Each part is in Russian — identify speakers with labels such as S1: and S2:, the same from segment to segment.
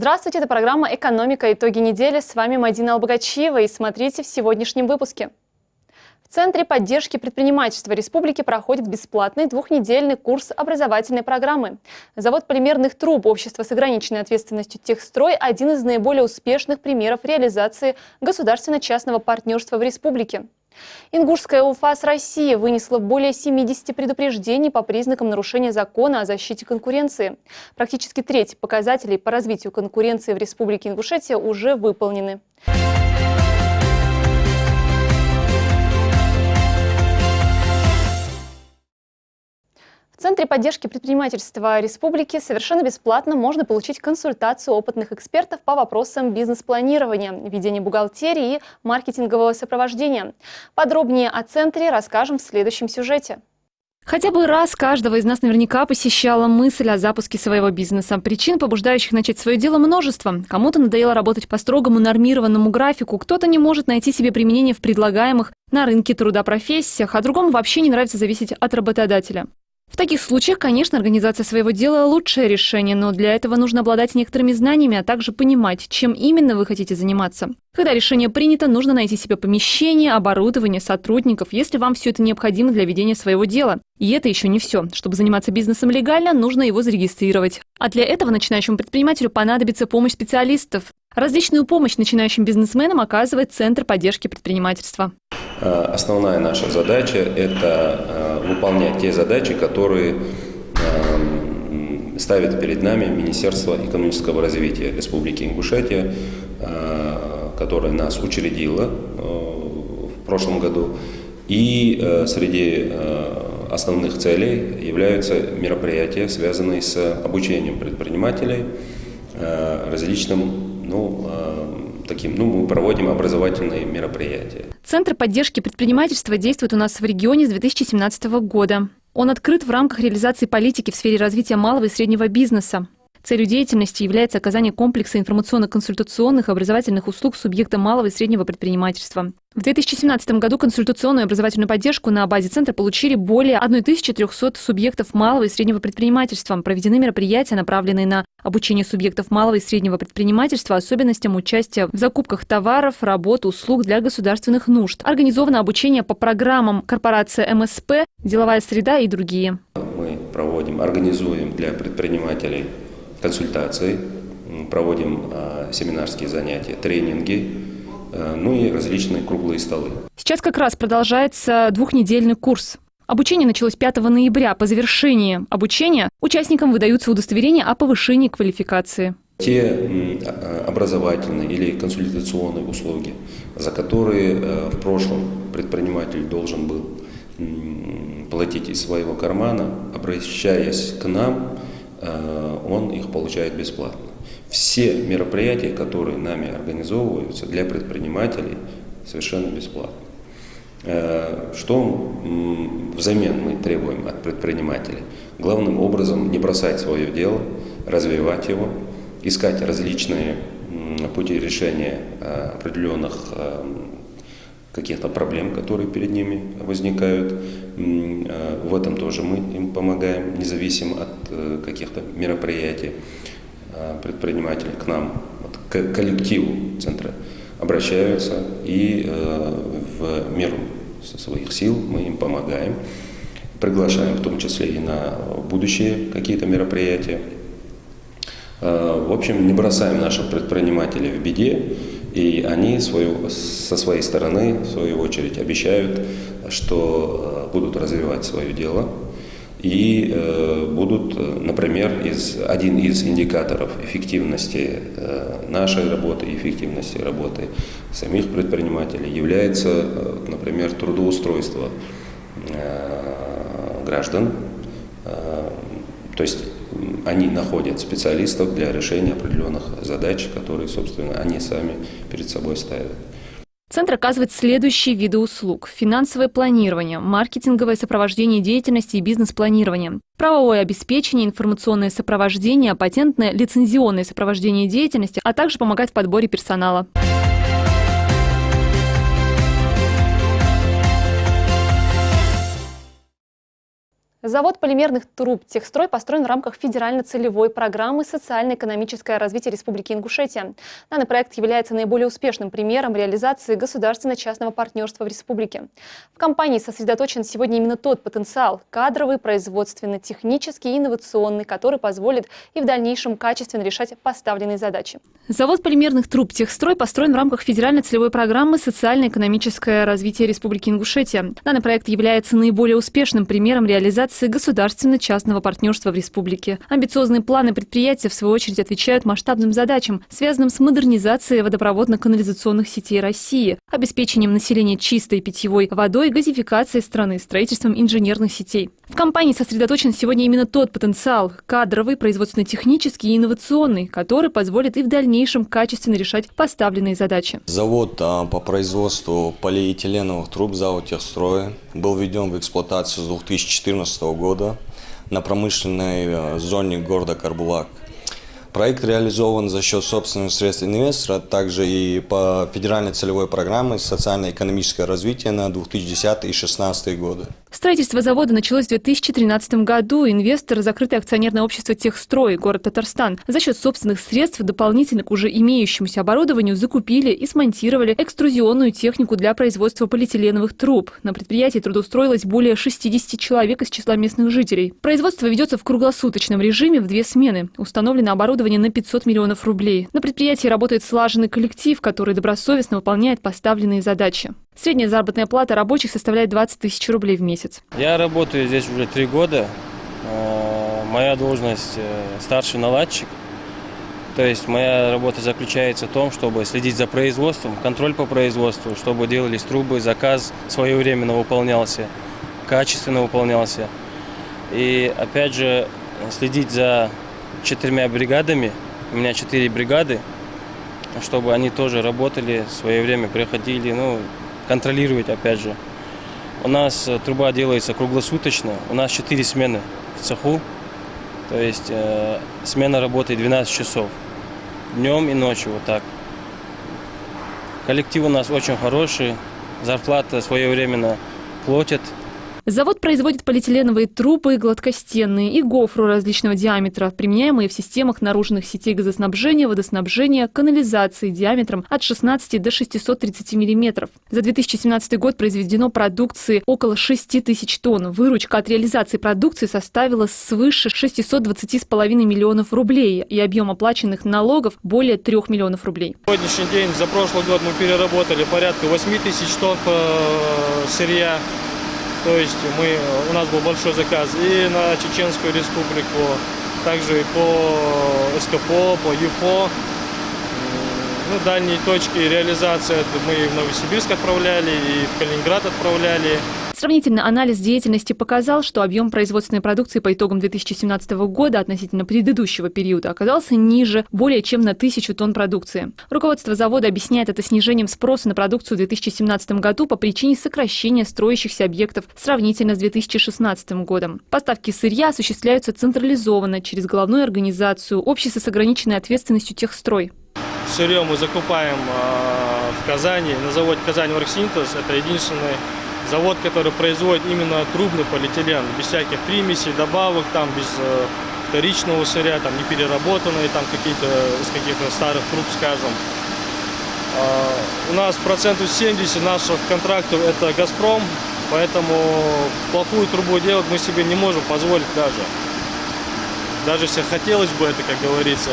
S1: Здравствуйте, это программа «Экономика. Итоги недели». С вами Мадина Албогачиева. И смотрите в сегодняшнем выпуске. В Центре поддержки предпринимательства Республики проходит бесплатный двухнедельный курс образовательной программы. Завод полимерных труб общества с ограниченной ответственностью «Техстрой» – один из наиболее успешных примеров реализации государственно-частного партнерства в республике. Ингушская УФАС России вынесла более 70 предупреждений по признакам нарушения закона о защите конкуренции. Практически треть показателей по развитию конкуренции в Республике Ингушетия уже выполнены. В Центре поддержки предпринимательства Республики совершенно бесплатно можно получить консультацию опытных экспертов по вопросам бизнес-планирования, ведения бухгалтерии и маркетингового сопровождения. Подробнее о Центре расскажем в следующем сюжете.
S2: Хотя бы раз каждого из нас наверняка посещала мысль о запуске своего бизнеса. Причин, побуждающих начать свое дело, множество. Кому-то надоело работать по строгому нормированному графику, кто-то не может найти себе применение в предлагаемых на рынке труда профессиях, а другому вообще не нравится зависеть от работодателя. В таких случаях, конечно, организация своего дела – лучшее решение, но для этого нужно обладать некоторыми знаниями, а также понимать, чем именно вы хотите заниматься. Когда решение принято, нужно найти себе помещение, оборудование, сотрудников, если вам все это необходимо для ведения своего дела. И это еще не все. Чтобы заниматься бизнесом легально, нужно его зарегистрировать. А для этого начинающему предпринимателю понадобится помощь специалистов. Различную помощь начинающим бизнесменам оказывает Центр поддержки предпринимательства.
S3: Основная наша задача – это выполнять те задачи, которые ставит перед нами Министерство экономического развития Республики Ингушетия, которое нас учредило в прошлом году. И среди основных целей являются мероприятия, связанные с обучением предпринимателей различным, мы проводим образовательные мероприятия.
S2: Центр поддержки предпринимательства действует у нас в регионе с 2017 года. Он открыт в рамках реализации политики в сфере развития малого и среднего бизнеса. Целью деятельности является оказание комплекса информационно-консультационных и образовательных услуг субъекта малого и среднего предпринимательства. В 2017 году консультационную и образовательную поддержку на базе Центра получили более 1300 субъектов малого и среднего предпринимательства. Проведены мероприятия, направленные на обучение субъектов малого и среднего предпринимательства особенностям участия в закупках товаров, работ, услуг для государственных нужд. Организовано обучение по программам корпорация МСП, деловая среда и другие.
S3: Мы организуем для предпринимателей консультации, проводим семинарские занятия, тренинги, и различные круглые столы.
S2: Сейчас как раз продолжается двухнедельный курс. Обучение началось 5 ноября. По завершении обучения участникам выдаются удостоверения о повышении квалификации.
S3: Те образовательные или консультационные услуги, за которые в прошлом предприниматель должен был платить из своего кармана, обращаясь к нам, он их получает бесплатно. Все мероприятия, которые нами организовываются для предпринимателей, совершенно бесплатно. Что взамен мы требуем от предпринимателей? Главным образом не бросать свое дело, развивать его, искать различные пути решения определенных каких-то проблем, которые перед ними возникают. В этом тоже мы им помогаем, независимо от каких-то мероприятий. Предприниматели к нам, к коллективу Центра обращаются, и в меру своих сил мы им помогаем. Приглашаем в том числе и на будущие какие-то мероприятия. В общем, не бросаем наших предпринимателей в беде. И они со своей стороны, в свою очередь, обещают, что будут развивать свое дело и будут, например, один из индикаторов эффективности нашей работы, эффективности работы самих предпринимателей является, например, трудоустройство граждан. То есть они находят специалистов для решения определенных задач, которые, собственно, они сами перед собой ставят.
S2: Центр оказывает следующие виды услуг: финансовое планирование, маркетинговое сопровождение деятельности и бизнес-планирование, правовое обеспечение, информационное сопровождение, патентное, лицензионное сопровождение деятельности, а также помогает в подборе персонала.
S1: Завод полимерных труб «Техстрой» построен в рамках федерально-целевой программы «Социально-экономическое развитие Республики Ингушетия». Данный проект является наиболее успешным примером реализации государственно-частного партнерства в республике. В компании сосредоточен сегодня именно тот потенциал – кадровый, производственный, технический и инновационный, который позволит и в дальнейшем качественно решать поставленные задачи.
S2: Завод полимерных труб «Техстрой» построен в рамках федерально-целевой программы «Социально-экономическое развитие Республики Ингушетия». Данный проект является наиболее успешным примером реализации государственно-частного партнерства в республике. Амбициозные планы предприятия, в свою очередь, отвечают масштабным задачам, связанным с модернизацией водопроводно-канализационных сетей России, обеспечением населения чистой питьевой водой, газификацией страны, строительством инженерных сетей. В компании сосредоточен сегодня именно тот потенциал – кадровый, производственно-технический и инновационный, который позволит и в дальнейшем качественно решать поставленные задачи.
S4: Завод по производству полиэтиленовых труб «Завод Техстрой» был введен в эксплуатацию с 2014 года на промышленной зоне города Карбулак. Проект реализован за счет собственных средств инвестора, также и по федеральной целевой программе «Социально-экономическое развитие» на 2010 и 2016 годы.
S2: Строительство завода началось в 2013 году. Инвестор – закрытое акционерное общество «Техстрой», город Татарстан. За счет собственных средств дополнительно к уже имеющемуся оборудованию закупили и смонтировали экструзионную технику для производства полиэтиленовых труб. На предприятии трудоустроилось более 60 человек из числа местных жителей. Производство ведется в круглосуточном режиме в 2 смены. Установлено оборудование на 500 миллионов рублей. На предприятии работает слаженный коллектив, который добросовестно выполняет поставленные задачи. Средняя заработная плата рабочих составляет 20 тысяч рублей в месяц.
S5: Я работаю здесь уже 3 года. Моя должность старший наладчик. То есть моя работа заключается в том, чтобы следить за производством, контроль по производству, чтобы делались трубы, заказ своевременно выполнялся, качественно выполнялся. И опять же следить за 4 бригадами, у меня 4 бригады, чтобы они тоже работали, в свое время приходили, контролировать опять же. У нас труба делается круглосуточно, у нас 4 смены в цеху, то есть смена работает 12 часов, днем и ночью, вот так. Коллектив у нас очень хороший, зарплата своевременно платят.
S2: Завод производит полиэтиленовые трубы, гладкостенные и гофру различного диаметра, применяемые в системах наружных сетей газоснабжения, водоснабжения, канализации диаметром от 16 до 630 мм. За 2017 год произведено продукции около 6 тысяч тонн. Выручка от реализации продукции составила свыше 620,5 миллионов рублей и объем оплаченных налогов более 3 миллионов рублей.
S6: На сегодняшний день, за прошлый год мы переработали порядка 8 тысяч тонн сырья. То есть у нас был большой заказ и на Чеченскую республику, также и по СКПО, по ЮФО. Дальние точки реализации мы и в Новосибирск отправляли, и в Калининград отправляли.
S2: Сравнительно анализ деятельности показал, что объем производственной продукции по итогам 2017 года относительно предыдущего периода оказался ниже более чем на 1000 тонн продукции. Руководство завода объясняет это снижением спроса на продукцию в 2017 году по причине сокращения строящихся объектов сравнительно с 2016 годом. Поставки сырья осуществляются централизованно через головную организацию общества с ограниченной ответственностью «Техстрой».
S6: Сырье мы закупаем в Казани, на заводе «Казань Оргсинтез». Это единственный завод, который производит именно трубный полиэтилен, без всяких примесей, добавок, без вторичного сырья, не переработанные, из каких-то старых труб, скажем. У нас 70% наших контрактов это «Газпром», поэтому плохую трубу делать мы себе не можем позволить даже. Даже если хотелось бы это, как говорится,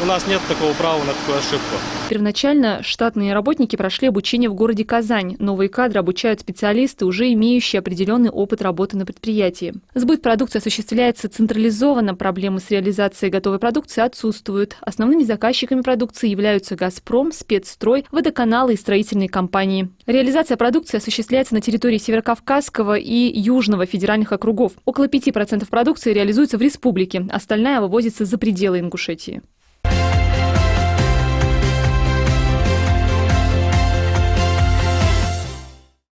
S6: у нас нет такого права на такую ошибку.
S2: Первоначально штатные работники прошли обучение в городе Казань. Новые кадры обучают специалисты, уже имеющие определенный опыт работы на предприятии. Сбыт продукции осуществляется централизованно. Проблемы с реализацией готовой продукции отсутствуют. Основными заказчиками продукции являются «Газпром», «Спецстрой», водоканалы и строительные компании. Реализация продукции осуществляется на территории Северокавказского и Южного федеральных округов. Около 5% продукции реализуется в республике, остальная вывозится за пределы Ингушетии.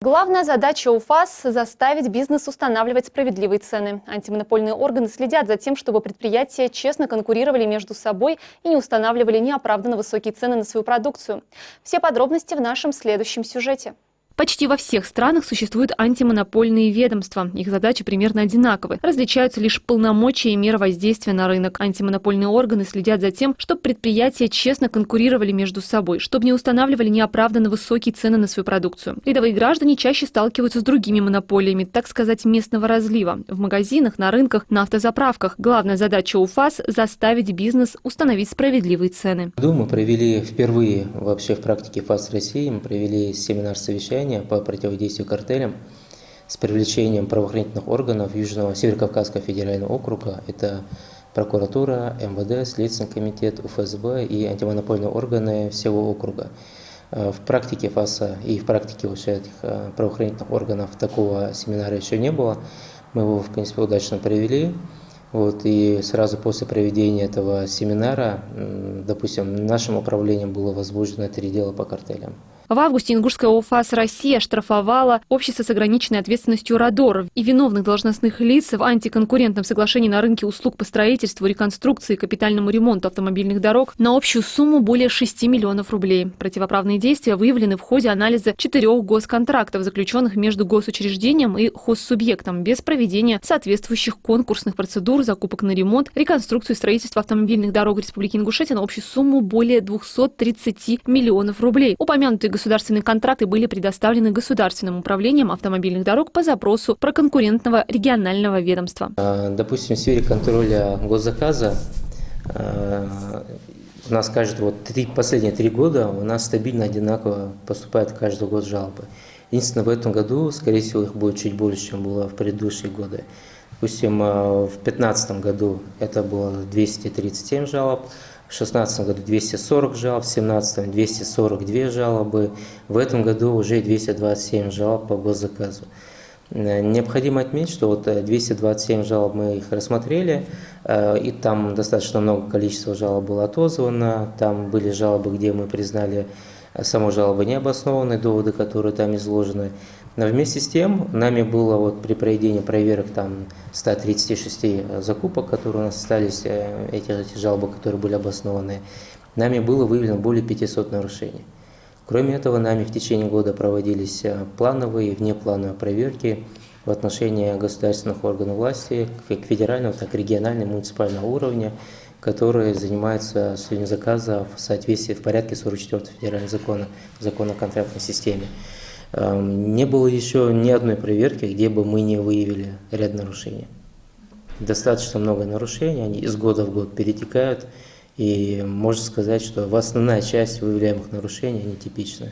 S1: Главная задача УФАС – заставить бизнес устанавливать справедливые цены. Антимонопольные органы следят за тем, чтобы предприятия честно конкурировали между собой и не устанавливали неоправданно высокие цены на свою продукцию. Все подробности в нашем следующем сюжете.
S2: Почти во всех странах существуют антимонопольные ведомства. Их задачи примерно одинаковы. Различаются лишь полномочия и меры воздействия на рынок. Антимонопольные органы следят за тем, чтобы предприятия честно конкурировали между собой, чтобы не устанавливали неоправданно высокие цены на свою продукцию. Рядовые граждане чаще сталкиваются с другими монополиями, так сказать, местного разлива. В магазинах, на рынках, на автозаправках. Главная задача УФАС – заставить бизнес установить справедливые цены.
S7: Мы провели впервые вообще в практике ФАС России, мы провели семинар-совещание по противодействию картелям с привлечением правоохранительных органов Южного Северокавказского федерального округа. Это прокуратура, МВД, Следственный комитет, УФСБ и антимонопольные органы всего округа. В практике ФАСа и в практике этих правоохранительных органов такого семинара еще не было. Мы его, в принципе, удачно провели. И сразу после проведения этого семинара, допустим, нашим управлением было возбуждено 3 дела по картелям.
S2: В августе Ингушская ОФАС России оштрафовала общество с ограниченной ответственностью «Родор» и виновных должностных лиц в антиконкурентном соглашении на рынке услуг по строительству, реконструкции и капитальному ремонту автомобильных дорог на общую сумму более 6 миллионов рублей. Противоправные действия выявлены в ходе анализа 4 госконтрактов, заключенных между госучреждением и хоссубъектом, без проведения соответствующих конкурсных процедур, закупок на ремонт, реконструкцию и строительство автомобильных дорог Республики Ингушетия на общую сумму более 230 миллионов рублей. Упомянутые государственные контракты были предоставлены Государственным управлением автомобильных дорог по запросу проконкурентного регионального ведомства.
S7: Допустим, в сфере контроля госзаказа у нас последние 3 года у нас стабильно одинаково поступает каждый год жалобы. Единственное, в этом году, скорее всего, их будет чуть больше, чем было в предыдущие годы. Допустим, в 2015 году это было 237 жалоб, в 2016 году 240 жалоб, в 2017 242 жалобы, в этом году уже 227 жалоб по госзаказу. Необходимо отметить, что 227 жалоб мы их рассмотрели, и там достаточно много количества жалоб было отозвано, там были жалобы, где мы признали саму жалобу необоснованной, доводы, которые там изложены. Но вместе с тем нами было при проведении проверок 136 закупок, которые у нас остались, эти жалобы, которые были обоснованы, нами было выявлено более 500 нарушений. Кроме этого, нами в течение года проводились плановые и внеплановые проверки в отношении государственных органов власти, как федерального, так и регионального, муниципального уровня, которые занимаются осуществлением заказа в соответствии в порядке 44 федерального закона о контрактной системе. Не было еще ни одной проверки, где бы мы не выявили ряд нарушений. Достаточно много нарушений, они из года в год перетекают, и можно сказать, что основная часть выявляемых нарушений нетипичны.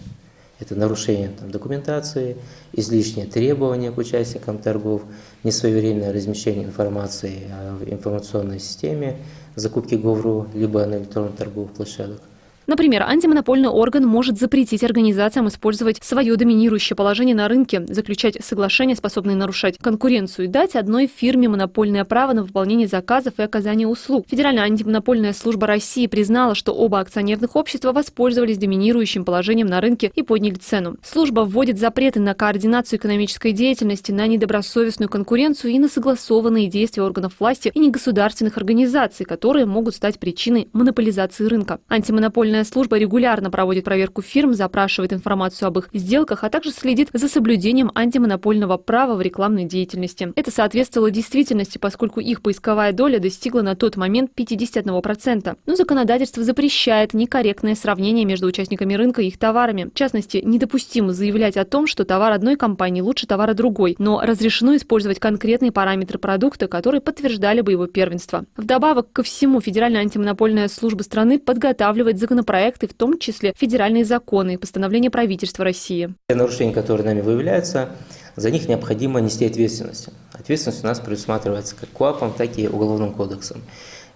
S7: Это нарушение документации, излишние требования к участникам торгов, несвоевременное размещение информации в информационной системе, закупки ГОВРУ, либо на электронных торговых площадках.
S2: Например, антимонопольный орган может запретить организациям использовать свое доминирующее положение на рынке, заключать соглашения, способные нарушать конкуренцию, и дать одной фирме монопольное право на выполнение заказов и оказание услуг. Федеральная антимонопольная служба России признала, что оба акционерных общества воспользовались доминирующим положением на рынке и подняли цену. Служба вводит запреты на координацию экономической деятельности, на недобросовестную конкуренцию и на согласованные действия органов власти и негосударственных организаций, которые могут стать причиной монополизации рынка. Антимонопольная служба регулярно проводит проверку фирм, запрашивает информацию об их сделках, а также следит за соблюдением антимонопольного права в рекламной деятельности. Это соответствовало действительности, поскольку их поисковая доля достигла на тот момент 51%. Но законодательство запрещает некорректное сравнение между участниками рынка и их товарами. В частности, недопустимо заявлять о том, что товар одной компании лучше товара другой, но разрешено использовать конкретные параметры продукта, которые подтверждали бы его первенство. Вдобавок ко всему, Федеральная антимонопольная служба страны подготавливает законопроекты, в том числе федеральные законы и постановления правительства России.
S7: Нарушения, которые нами выявляются, за них необходимо нести ответственность. Ответственность у нас предусматривается как КоАПом, так и Уголовным кодексом.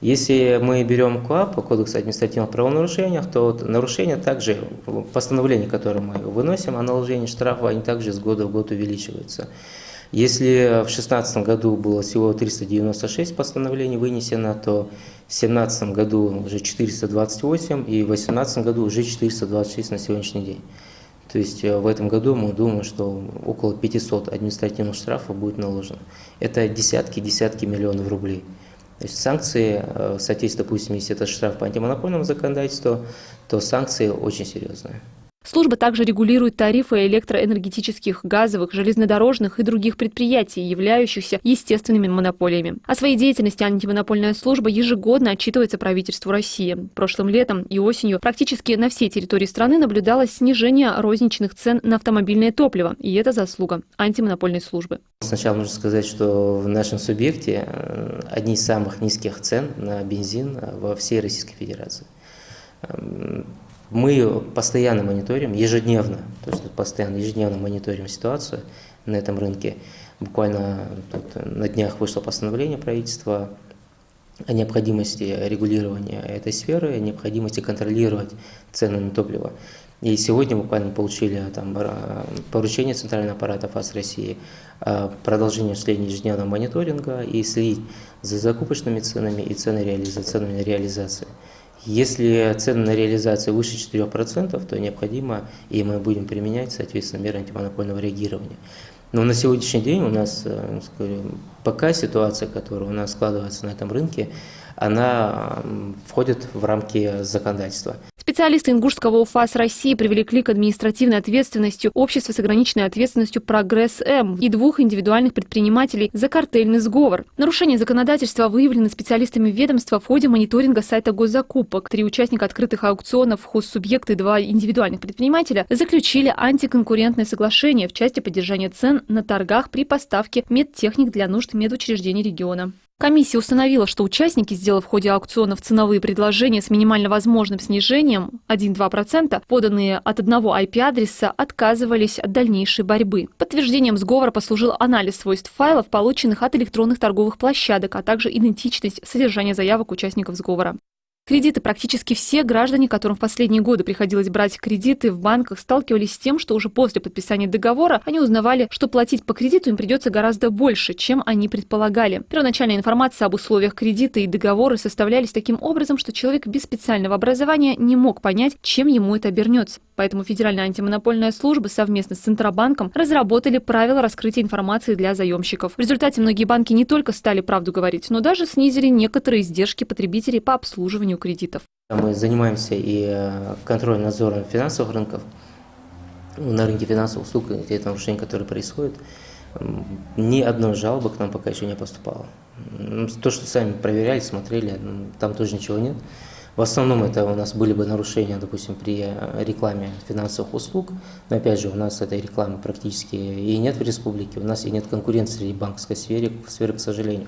S7: Если мы берем КоАП, Кодекс о административных правонарушениях, то нарушения также, постановления, которые мы выносим о наложении штрафа, они также с года в год увеличиваются. Если в 2016 году было всего 396 постановлений вынесено, то в 2017 году уже 428 и в 2018 году уже 426 на сегодняшний день. То есть в этом году мы думаем, что около 500 административных штрафов будет наложено. Это десятки миллионов рублей. То есть санкции, соответственно, допустим, если это штраф по антимонопольному законодательству, то санкции очень серьезные.
S2: Служба также регулирует тарифы электроэнергетических, газовых, железнодорожных и других предприятий, являющихся естественными монополиями. О своей деятельности антимонопольная служба ежегодно отчитывается правительству России. Прошлым летом и осенью практически на всей территории страны наблюдалось снижение розничных цен на автомобильное топливо, и это заслуга антимонопольной службы.
S7: Сначала нужно сказать, что в нашем субъекте одни из самых низких цен на бензин во всей Российской Федерации. Мы постоянно мониторим, ежедневно мониторим ситуацию на этом рынке. Буквально на днях вышло постановление правительства о необходимости регулирования этой сферы, о необходимости контролировать цены на топливо. И сегодня буквально получили поручение Центрального аппарата ФАС России о продолжении ежедневного мониторинга и следить за закупочными ценами и ценами на реализации. Если цены на реализацию выше 4%, то необходимо, и мы будем применять, соответственно, меры антимонопольного реагирования. Но на сегодняшний день у нас, пока ситуация, которая у нас складывается на этом рынке, она входит в рамки законодательства.
S2: Специалисты Ингушского УФАС России привлекли к административной ответственности общество с ограниченной ответственностью «Прогресс-М» и 2 индивидуальных предпринимателей за картельный сговор. Нарушение законодательства выявлено специалистами ведомства в ходе мониторинга сайта госзакупок. 3 участника открытых аукционов, хозсубъекты и 2 индивидуальных предпринимателя заключили антиконкурентное соглашение в части поддержания цен на торгах при поставке медтехник для нужд медучреждений региона. Комиссия установила, что участники, сделав в ходе аукционов ценовые предложения с минимально возможным снижением 1-2%, поданные от одного IP-адреса, отказывались от дальнейшей борьбы. Подтверждением сговора послужил анализ свойств файлов, полученных от электронных торговых площадок, а также идентичность содержания заявок участников сговора. Кредиты. Практически все граждане, которым в последние годы приходилось брать кредиты в банках, сталкивались с тем, что уже после подписания договора они узнавали, что платить по кредиту им придется гораздо больше, чем они предполагали. Первоначальная информация об условиях кредита и договоры составлялись таким образом, что человек без специального образования не мог понять, чем ему это обернется. Поэтому Федеральная антимонопольная служба совместно с Центробанком разработали правила раскрытия информации для заемщиков. В результате многие банки не только стали правду говорить, но даже снизили некоторые издержки потребителей по обслуживанию кредитов.
S7: Мы занимаемся и контролем, надзором финансовых рынков. На рынке финансовых услуг, те нарушения, которые происходят, ни одной жалобы к нам пока еще не поступало. То, что сами проверяли, смотрели, там тоже ничего нет. В основном это у нас были бы нарушения, допустим, при рекламе финансовых услуг. Но опять же, у нас этой рекламы практически и нет в республике, у нас и нет конкуренции в банковской сфере, к сожалению.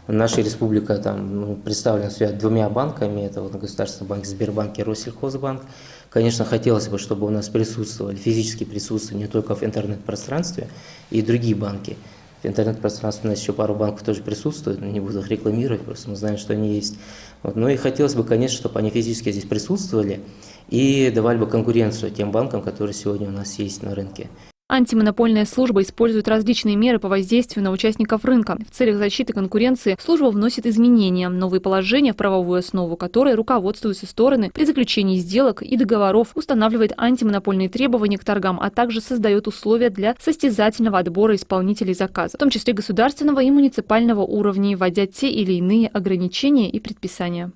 S7: Наша республика там представлена 2 банками, это Государственный банк, Сбербанк и Россельхозбанк. Конечно, хотелось бы, чтобы у нас присутствовали, физически присутствовали не только в интернет-пространстве и другие банки. В интернет-пространстве у нас еще пару банков тоже присутствует, но не буду их рекламировать, просто мы знаем, что они есть. Но и хотелось бы, конечно, чтобы они физически здесь присутствовали и давали бы конкуренцию тем банкам, которые сегодня у нас есть на рынке.
S2: Антимонопольная служба использует различные меры по воздействию на участников рынка. В целях защиты конкуренции служба вносит изменения, новые положения в правовую основу, которой руководствуются стороны при заключении сделок и договоров, устанавливает антимонопольные требования к торгам, а также создает условия для состязательного отбора исполнителей заказа, в том числе государственного и муниципального уровней, вводя те или иные ограничения и предписания.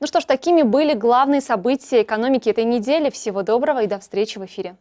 S1: Ну что ж, такими были главные события экономики этой недели. Всего доброго и до встречи в эфире.